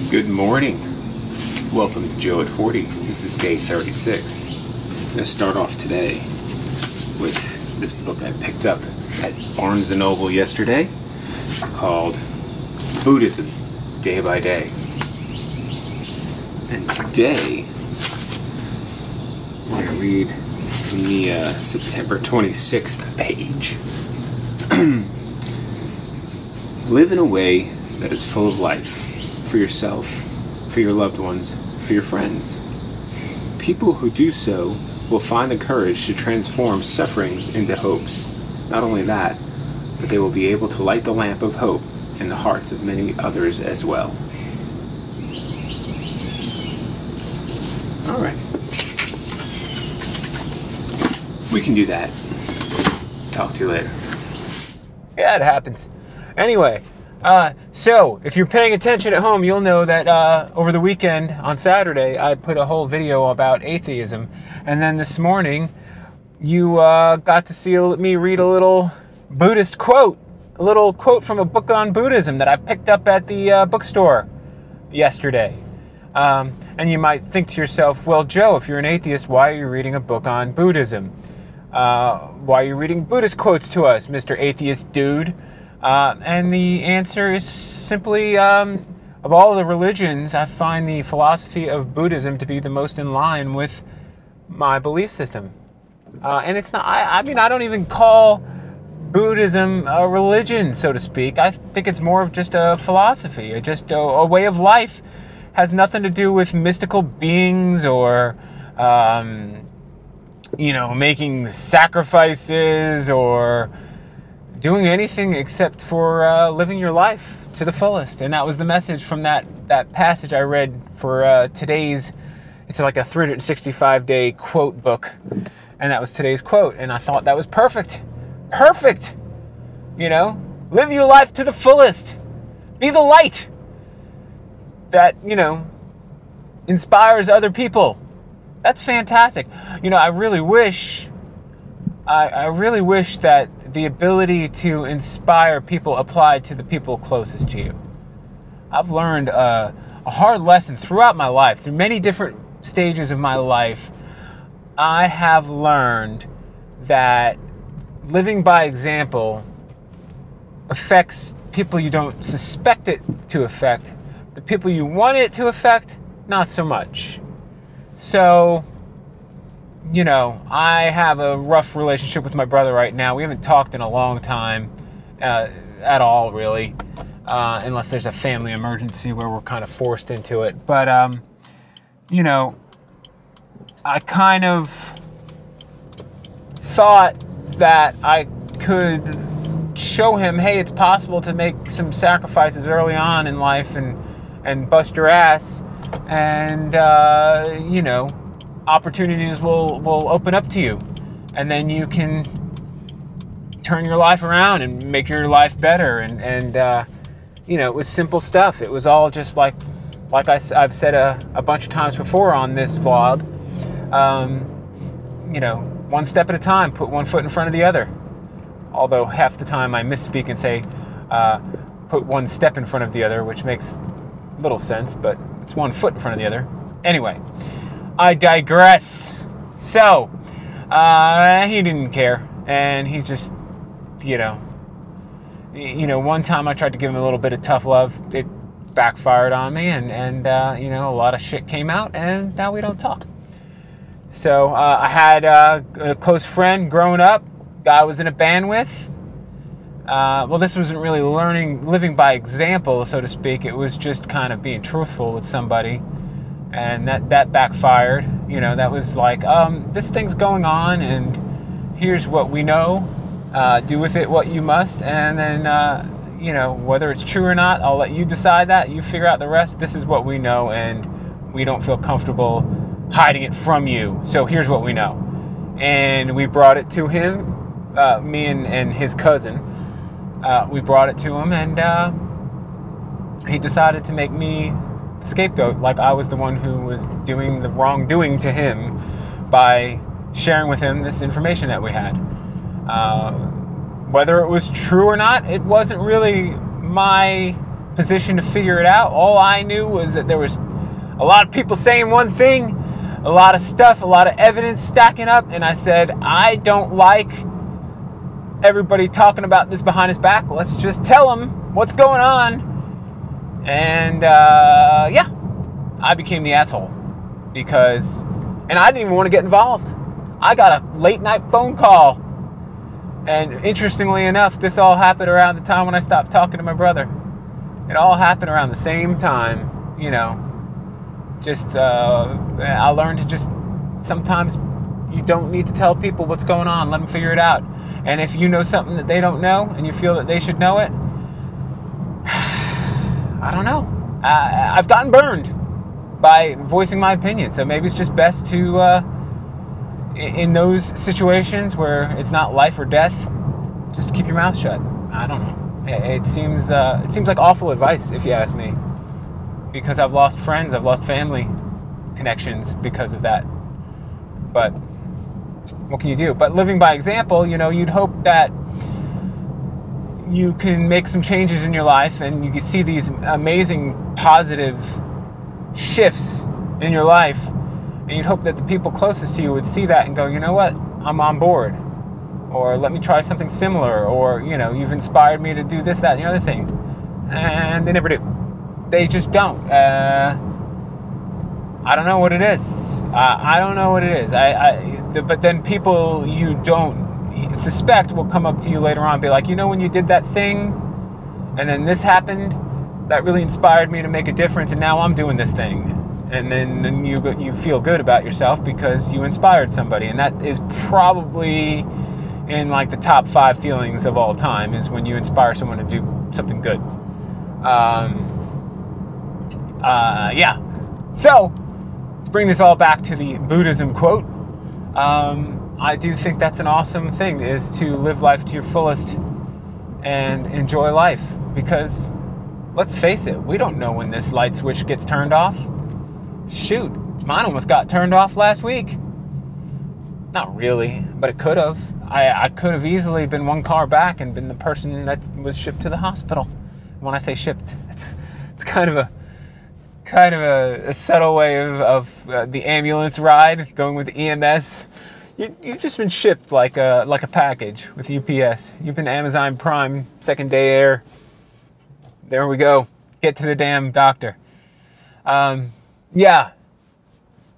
Good morning. Welcome to Joe at 40. This is day 36. I'm going to start off today with this book I picked up at Barnes & Noble yesterday. It's called Buddhism, Day by Day. And today, we're going to read from the September 26th page. Live in a way that is full of life. For yourself, for your loved ones, for your friends. People who do so will find the courage to transform sufferings into hopes. Not only that, but they will be able to light the lamp of hope in the hearts of many others as well. Alright. We can do that. Talk to you later. Yeah, it happens. Anyway, so if you're paying attention at home, you'll know that over the weekend on Saturday, I put a whole video about atheism. And then this morning, you got to see me read a little Buddhist quote. A little quote from a book on Buddhism that I picked up at the bookstore yesterday. And you might think to yourself, well, Joe, if you're an atheist, why are you reading a book on Buddhism? Why are you reading Buddhist quotes to us, Mr. Atheist Dude? And the answer is simply, of all the religions, I find the philosophy of Buddhism to be the most in line with my belief system. And it's not, I mean, I don't even call Buddhism a religion, so to speak. I think it's more of just a philosophy, just a way of life. Has nothing to do with mystical beings or, making sacrifices or doing anything except for living your life to the fullest. And that was the message from that passage I read for today's, it's like a 365-day quote book. And that was today's quote. And I thought that was perfect. Perfect! Live your life to the fullest. Be the light that, inspires other people. That's fantastic. I really wish that the ability to inspire people applied to the people closest to you. I've learned a hard lesson throughout my life, through many different stages of my life. I have learned that living by example affects people you don't suspect it to affect. The people you want it to affect, not so much. So, I have a rough relationship with my brother right now. We haven't talked in a long time at all, really, unless there's a family emergency where we're kind of forced into it. But, I kind of thought that I could show him, hey, it's possible to make some sacrifices early on in life and bust your ass, and, opportunities will open up to you, and then you can turn your life around and make your life better. And it was simple stuff. It was all just like I've said a bunch of times before on this vlog. One step at a time, put one foot in front of the other. Although half the time I misspeak and say put one step in front of the other, which makes little sense, but it's one foot in front of the other. Anyway, I digress. So, he didn't care, and he just, one time I tried to give him a little bit of tough love. It backfired on me, and a lot of shit came out, and now we don't talk. So, I had a close friend growing up, guy I was in a band with. This wasn't really living by example, so to speak. It was just kind of being truthful with somebody. And that backfired. That was like, this thing's going on, and here's what we know. Do with it what you must. And then, whether it's true or not, I'll let you decide that. You figure out the rest. This is what we know, and we don't feel comfortable hiding it from you. So here's what we know. And we brought it to him, me and his cousin. We brought it to him, and he decided to make me the scapegoat, like I was the one who was doing the wrongdoing to him by sharing with him this information that we had. Whether it was true or not, it wasn't really my position to figure it out. All I knew was that there was a lot of people saying one thing, a lot of stuff, a lot of evidence stacking up, and I said, I don't like everybody talking about this behind his back. Let's just tell him what's going on. And yeah, I became the asshole because, and I didn't even want to get involved. I got a late night phone call. And interestingly enough, this all happened around the time when I stopped talking to my brother. It all happened around the same time, you know. Just, I learned to just, sometimes you don't need to tell people what's going on. Let them figure it out. And if you know something that they don't know and you feel that they should know it, I don't know. I've gotten burned by voicing my opinion. So maybe it's just best to, in those situations where it's not life or death, just keep your mouth shut. I don't know. It seems like awful advice, if you ask me, because I've lost friends, I've lost family connections because of that. But what can you do? But living by example, you know, you'd hope that you can make some changes in your life and you can see these amazing positive shifts in your life. And you'd hope that the people closest to you would see that and go, you know what, I'm on board. Or let me try something similar. Or, you know, you've inspired me to do this, that, and the other thing. And they never do. They just don't. I don't know what it is. I don't know what it is. But then people you don't suspect will come up to you later on and be like, you know, when you did that thing and then this happened, that really inspired me to make a difference, and now I'm doing this thing. And then you feel good about yourself because you inspired somebody. And that is probably in like the top 5 feelings of all time, is when you inspire someone to do something good. Yeah. So, to bring this all back to the Buddhism quote, I do think that's an awesome thing, is to live life to your fullest and enjoy life. Because, let's face it, we don't know when this light switch gets turned off. Shoot, mine almost got turned off last week. Not really, but it could have. I could have easily been one car back and been the person that was shipped to the hospital. When I say shipped, it's kind of a subtle way of the ambulance ride, going with the EMS. You've just been shipped like a package with UPS. You've been Amazon Prime, second day air. There we go. Get to the damn doctor. Yeah.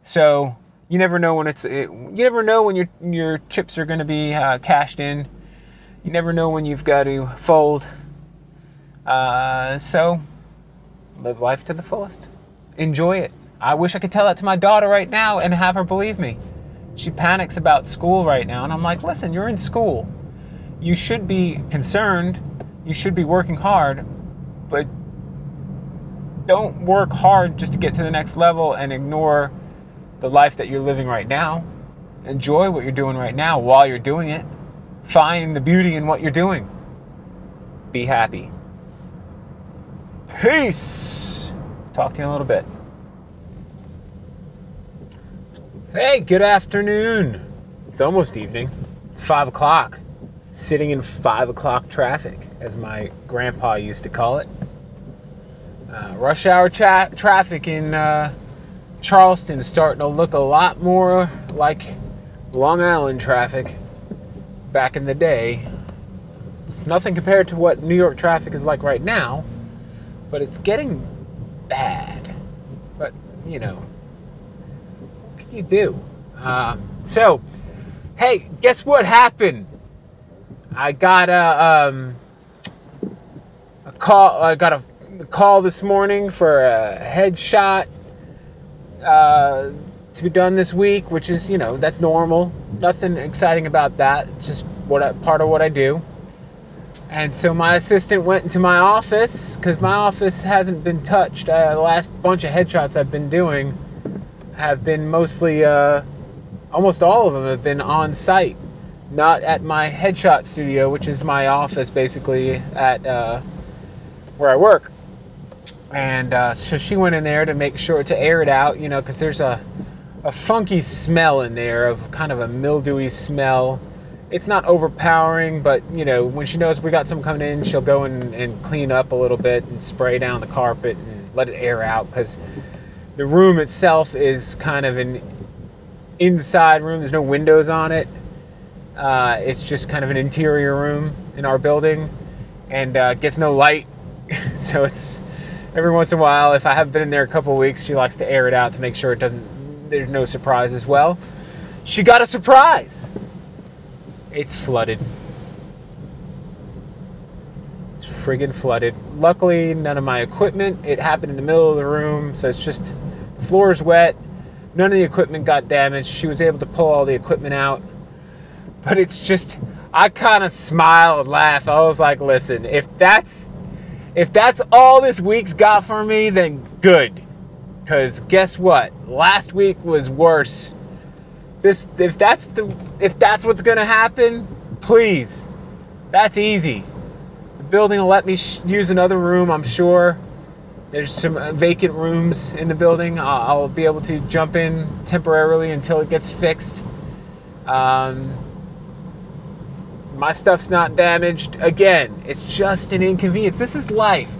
So you never know when you never know when your chips are going to be cashed in. You never know when you've got to fold. So live life to the fullest. Enjoy it. I wish I could tell that to my daughter right now and have her believe me. She panics about school right now, and I'm like, listen, you're in school. You should be concerned. You should be working hard, but don't work hard just to get to the next level and ignore the life that you're living right now. Enjoy what you're doing right now while you're doing it. Find the beauty in what you're doing. Be happy. Peace. Talk to you in a little bit. Hey, good afternoon. It's almost evening. It's 5 o'clock. Sitting in 5 o'clock traffic, as my grandpa used to call it. Rush hour traffic in Charleston is starting to look a lot more like Long Island traffic back in the day. It's nothing compared to what New York traffic is like right now, but it's getting bad. But, you know, what can you do? So, hey, guess what happened? I got a call. I got a call this morning for a headshot to be done this week, which is, you know, that's normal. Nothing exciting about that. It's just part of what I do. And so my assistant went into my office, because my office hasn't been touched. The last bunch of headshots I've been doing have been mostly, almost all of them have been on site, not at my headshot studio, which is my office basically at where I work. And so she went in there to make sure to air it out, you know, because there's a funky smell in there, of kind of a mildewy smell. it's not overpowering, but you know, when she knows we got someone coming in, she'll go and clean up a little bit and spray down the carpet and let it air out, because the room itself is kind of an inside room. There's no windows on it. It's just kind of an interior room in our building, and gets no light. So it's every once in a while, if I haven't been in there a couple of weeks, she likes to air it out to make sure there's no surprises. Well, she got a surprise. It's flooded. It's friggin' flooded. Luckily, none of my equipment. It happened in the middle of the room, so it's just the floor is wet. None of the equipment got damaged. She was able to pull all the equipment out. But it's just, I kind of smile and laugh. I was like, listen, if that's all this week's got for me, then good. Because guess what? Last week was worse. If that's what's gonna happen, please, that's easy. The building will let me use another room, I'm sure. There's some vacant rooms in the building. I'll be able to jump in temporarily until it gets fixed. My stuff's not damaged. Again, it's just an inconvenience. This is life.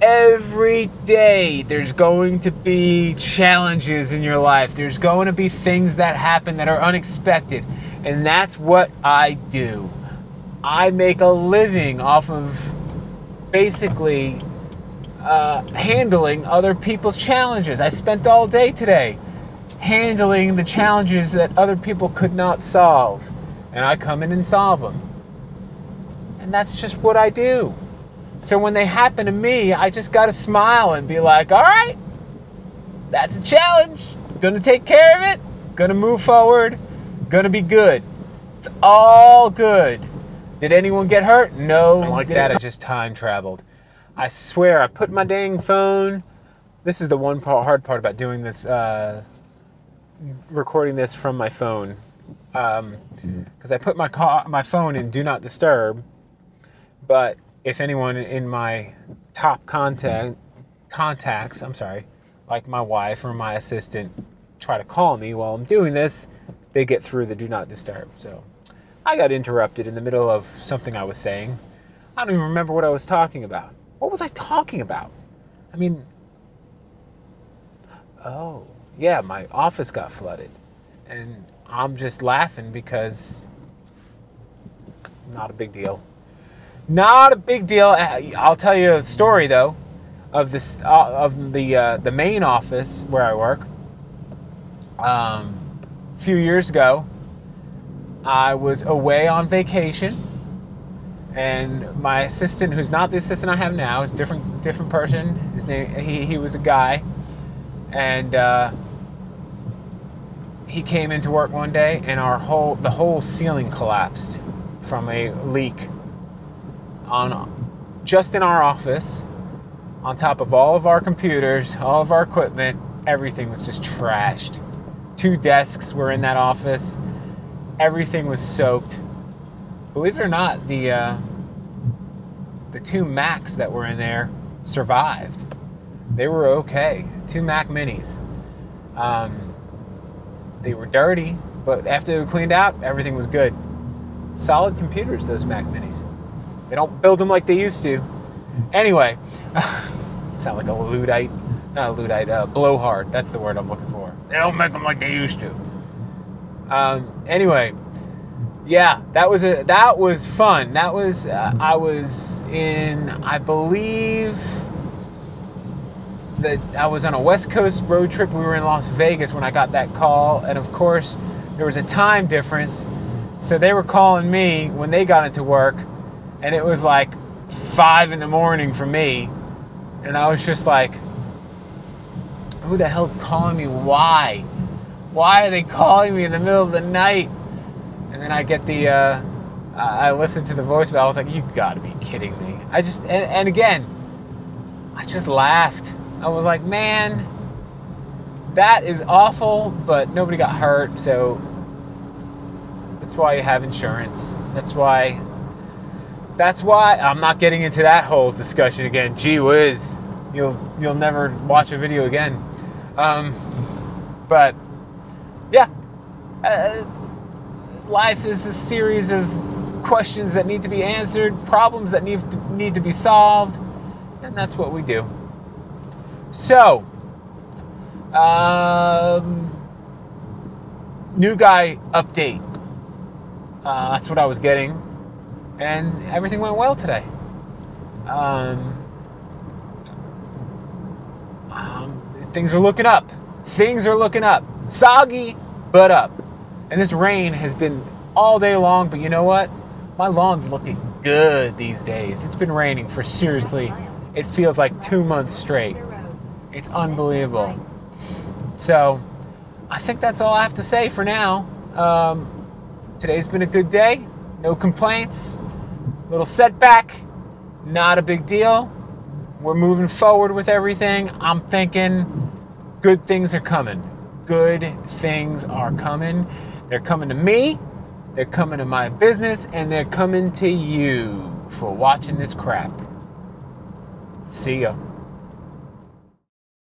Every day there's going to be challenges in your life. There's going to be things that happen that are unexpected. And that's what I do. I make a living off of basically handling other people's challenges. I spent all day today handling the challenges that other people could not solve. And I come in and solve them. And that's just what I do. So when they happen to me, I just got to smile and be like, all right, that's a challenge. Gonna take care of it. Gonna move forward. Gonna be good. It's all good. Did anyone get hurt? No. Like that, I just time traveled. I swear, I put my dang phone. This is the hard part about doing this, recording this from my phone. Because I put my phone in Do Not Disturb, but if anyone in my top contacts, like my wife or my assistant, try to call me while I'm doing this, they get through the Do Not Disturb. So I got interrupted in the middle of something I was saying. I don't even remember what I was talking about. What was I talking about? I mean, oh, yeah, my office got flooded. And I'm just laughing because not a big deal. Not a big deal. I'll tell you a story though of this of the main office where I work. A few years ago, I was away on vacation, and my assistant, who's not the assistant I have now, is a different person. His name, he was a guy, and he came into work one day, and the whole ceiling collapsed from a leak just in our office, on top of all of our computers, all of our equipment. Everything was just trashed. 2 desks were in that office. Everything was soaked. Believe it or not, the 2 Macs that were in there survived. They were okay. 2 Mac Minis. They were dirty, but after they were cleaned out, everything was good. Solid computers, those Mac Minis. They don't build them like they used to. Anyway, sound like a Luddite. Not a Luddite, blowhard. That's the word I'm looking for. They don't make them like they used to. Anyway, yeah, that was fun. That was, I was in, I believe that I was on a West Coast road trip. We were in Las Vegas when I got that call. And of course, there was a time difference. So they were calling me when they got into work. And it was like 5 in the morning for me. And I was just like, who the hell's calling me? Why? Why are they calling me in the middle of the night? And then I get I listened to the voicemail. I was like, you gotta be kidding me. And again, I just laughed. I was like, man, that is awful, but nobody got hurt. So that's why you have insurance. That's why I'm not getting into that whole discussion again. Gee whiz, you'll never watch a video again. But yeah, life is a series of questions that need to be answered, problems that need to be solved, and that's what we do. So, new guy update. That's what I was getting, and everything went well today. Things are looking up. Things are looking up. Soggy, but up. And this rain has been all day long, but you know what? My lawn's looking good these days. It's been raining for, seriously, it feels like 2 months straight. It's unbelievable. So, I think that's all I have to say for now. Today's been a good day. No complaints. Little setback. Not a big deal. We're moving forward with everything. I'm thinking good things are coming. Good things are coming. They're coming to me. They're coming to my business. And they're coming to you for watching this crap. See ya.